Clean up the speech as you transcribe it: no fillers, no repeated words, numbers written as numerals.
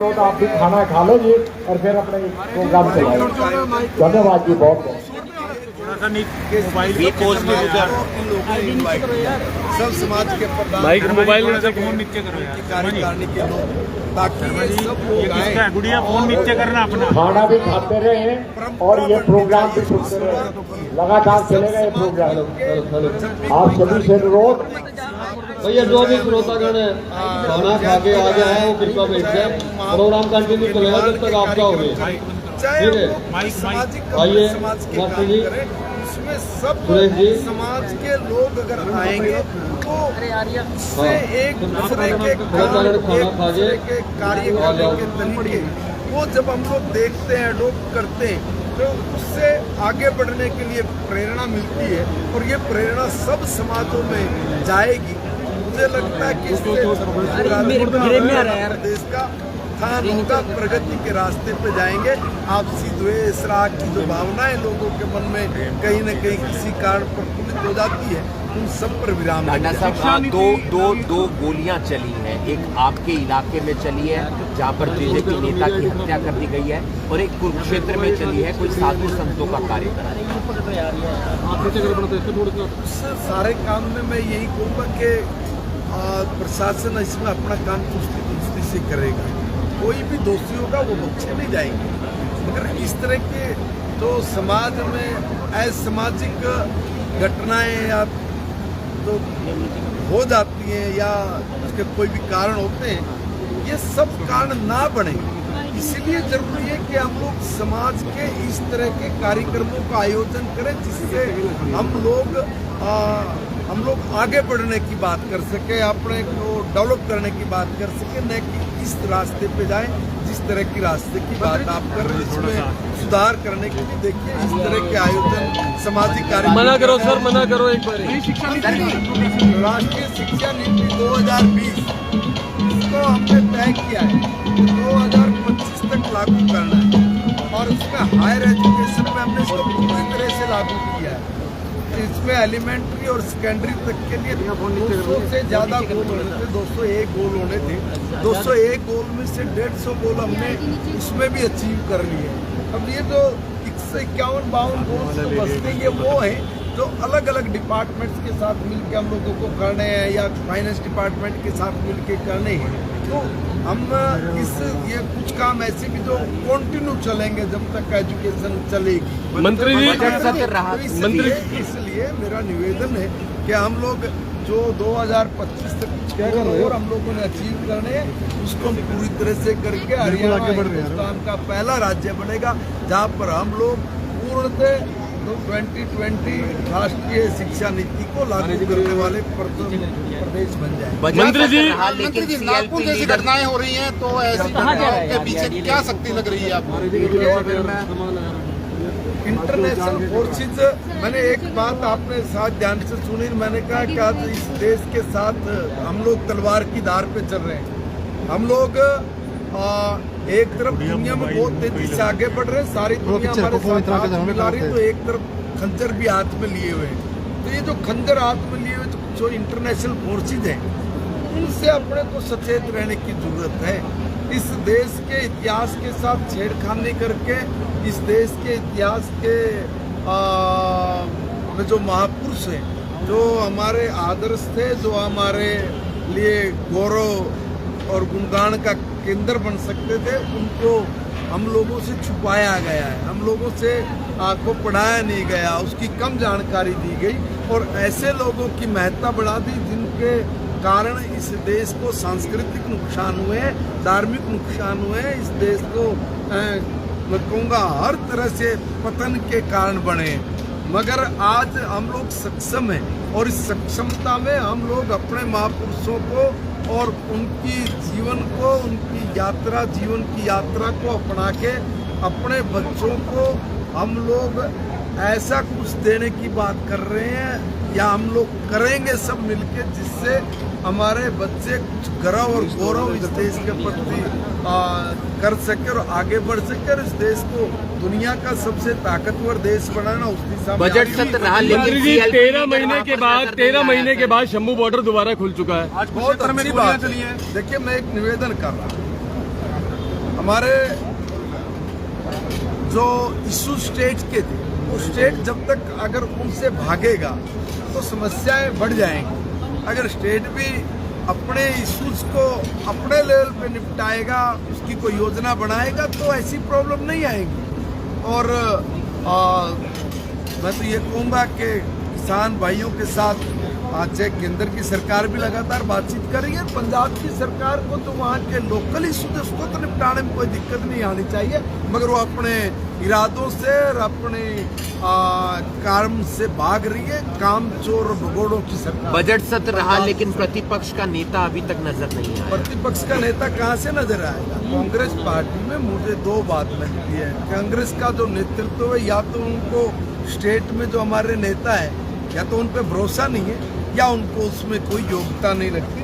तो आप भी खाना खा लो जी और फिर अपने प्रोग्राम चलाओ। धन्यवाद जी, बहुत बहुत। सब समाज के कार्यकारिणी के लोग ताकि सब लोग आए, गुड़िया फोन नीचे करना अपना, खाना भी खाते रहे और ये प्रोग्राम भी सुनते रहे। लगातार चलेगा ये प्रोग्राम। आप सभी से अनुरोध, भैया जो भी श्रोतागण खाना खा के आ गया है वो कृपया बैठ जाए, प्रोग्राम कंटिन्यू चलेगा जब तक आपका हो गया। ठीक है, सामाजिक आइए समाज के मास्टर काम जी, करें, उसमें सब सुरेश जी, समाज के लोग अगर आएंगे तो उससे एक दूसरे के खाना खा के कार्य करने के तरीके वो जब हम लोग देखते हैं, अडोप्ट करते हैं, तो उससे आगे बढ़ने के लिए प्रेरणा मिलती है और ये प्रेरणा सब समाजों में जाएगी। मुझे लगता है कि इससे देश का उत्थान होगा, प्रगति के रास्ते पे जाएंगे। आपसी द्वेष राग की जो भावनाएं लोगों के मन में कहीं न कहीं किसी कारण प्रफुल्लित हो जाती है, उन सब पर विराम। टांडा साहब, दो गोलियां चली हैं, एक आपके इलाके में चली है जहां पर बीजेपी नेता की हत्या कर दी गई है, और एक कुरुक्षेत्र में चली है, कोई साधु संतों का कार्य करा रही है। उस सारे काम में मैं यही कहूँगा कि प्रशासन इसमें अपना काम चुस्ती दुरुस्ती से करेगा। कोई भी दोषी होगा वो बख्शे नहीं जाएंगे, मगर इस तरह के जो समाज में असामाजिक घटनाएं या तो हो जाती हैं या उसके कोई भी कारण होते हैं, ये सब कारण ना बने। इसीलिए जरूरी है कि हम लोग समाज के इस तरह के कार्यक्रमों का आयोजन करें जिससे हम लोग आगे बढ़ने की बात कर सके, अपने को डेवलप करने की बात कर सके, न कि इस रास्ते पे जाए जिस तरह की रास्ते की बात आप कर रहे हैं। इसमें सुधार करने के लिए देखिए इस तरह के आयोजन सामाजिक कार्य मना करो सर, मना करो एक बार। राष्ट्रीय शिक्षा नीति 2020 इसको हमने तय किया है 2025 तक लागू करना है, और उसमें हायर एजुकेशन में हमने इसको पूरी तरह से लागू किया है। इसमें एलिमेंट्री और सेकेंडरी तक के लिए 200 से ज़्यादा गोल होने थे, 201 गोल होने थे। 201 गोल में से 150 गोल हमने उसमें भी अचीव कर लिए। अब ये जो 51-52 गोल बचते ये वो हैं जो अलग अलग डिपार्टमेंट्स के साथ मिलकर हम लोगों को करने हैं या फाइनेंस डिपार्टमेंट के साथ मिलकर करने हैं। तो हम ये कुछ काम ऐसे भी जो कंटिन्यू चलेंगे जब तक एजुकेशन चलेगी। मंत्री जी, मंत्री, इसलिए मेरा निवेदन है कि हम लोग जो 2025 तक और हम लोगों ने अचीव करने हैं उसको हम पूरी तरह से करके हरियाणा हिंदुस्तान का पहला राज्य बनेगा जहाँ पर हम लोग पूर्णतः 2020 राष्ट्रीय शिक्षा नीति को लागू करने वाले प्रदेश बन जाए। मंत्री जी, नागपुर जैसी घटनाएं हो रही हैं, तो ऐसी घटनाओं के पीछे क्या शक्ति लग रही है आपको? इंटरनेशनल फोर्सेज, मैंने एक बात आपने साथ ध्यान से सुनी, मैंने कहा कि आज इस देश के साथ हम लोग तलवार की धार पे चल रहे हैं। हम लोग एक तरफ दुनिया में बहुत तेजी से आगे बढ़ रहे हैं, सारी दुनिया हमारे साथ हाथ मिला रही, तो एक तरफ खंजर भी हाथ में लिए हुए हैं। तो ये जो खंजर हाथ में लिए हुए जो इंटरनेशनल फोर्सेज हैं, उनसे अपने को सचेत रहने की जरूरत है। इस देश के इतिहास के साथ छेड़खानी करके इस देश के इतिहास के में जो महापुरुष हैं, जो हमारे आदर्श थे, जो हमारे लिए गौरव और गुणगान का केंद्र बन सकते थे, उनको हम लोगों से छुपाया गया है, हम लोगों से को पढ़ाया नहीं गया, उसकी कम जानकारी दी गई और ऐसे लोगों की महत्ता बढ़ा दी जिनके कारण इस देश को सांस्कृतिक नुकसान हुए हैं, धार्मिक नुकसान हुए हैं, इस देश को मैं कहूँगा हर तरह से पतन के कारण बने। मगर आज हम लोग सक्षम हैं और इस सक्षमता में हम लोग अपने महापुरुषों को और उनकी जीवन को, उनकी यात्रा, जीवन की यात्रा को अपना के अपने बच्चों को हम लोग ऐसा कुछ देने की बात कर रहे हैं या हम लोग करेंगे सब मिलके, जिससे हमारे बच्चे कुछ गर्व और गौरव इस देश के प्रति कर सके और आगे बढ़ सके और इस देश को दुनिया का सबसे ताकतवर देश बनाना। उस दिशा में बजट सत्र रहा, मंत्री जी 13 महीने के बाद शंभू बॉर्डर दोबारा खुल चुका है। बहुत अच्छी बात है। देखिए, मैं एक निवेदन कर रहा हूँ, हमारे जो इशू स्टेट के थे, वो स्टेट जब तक अगर उनसे भागेगा तो समस्याएं बढ़ जाएंगी। अगर स्टेट भी अपने इश्यूज को अपने लेवल पे निपटाएगा, उसकी कोई योजना बनाएगा, तो ऐसी प्रॉब्लम नहीं आएगी। और मैं तो ये कहूँगा कि किसान भाइयों के साथ आज केंद्र की सरकार भी लगातार बातचीत कर रही है। पंजाब की सरकार को तो वहाँ के लोकल इशूज उसको तो निपटाने में कोई दिक्कत नहीं आनी चाहिए, मगर वो अपने इरादों से और अपने काम से भाग रही है। काम चोर और भगोड़ों की सरकार। बजट सत्र रहा लेकिन प्रतिपक्ष का नेता अभी तक नजर नहीं आया। प्रतिपक्ष का नेता कहाँ से नजर आएगा? कांग्रेस पार्टी में मुझे दो बात लगती है। कांग्रेस का जो नेतृत्व है, या तो उनको स्टेट में जो हमारे नेता है, या तो उन पर भरोसा नहीं है, या उनको उसमें कोई योग्यता नहीं लगती।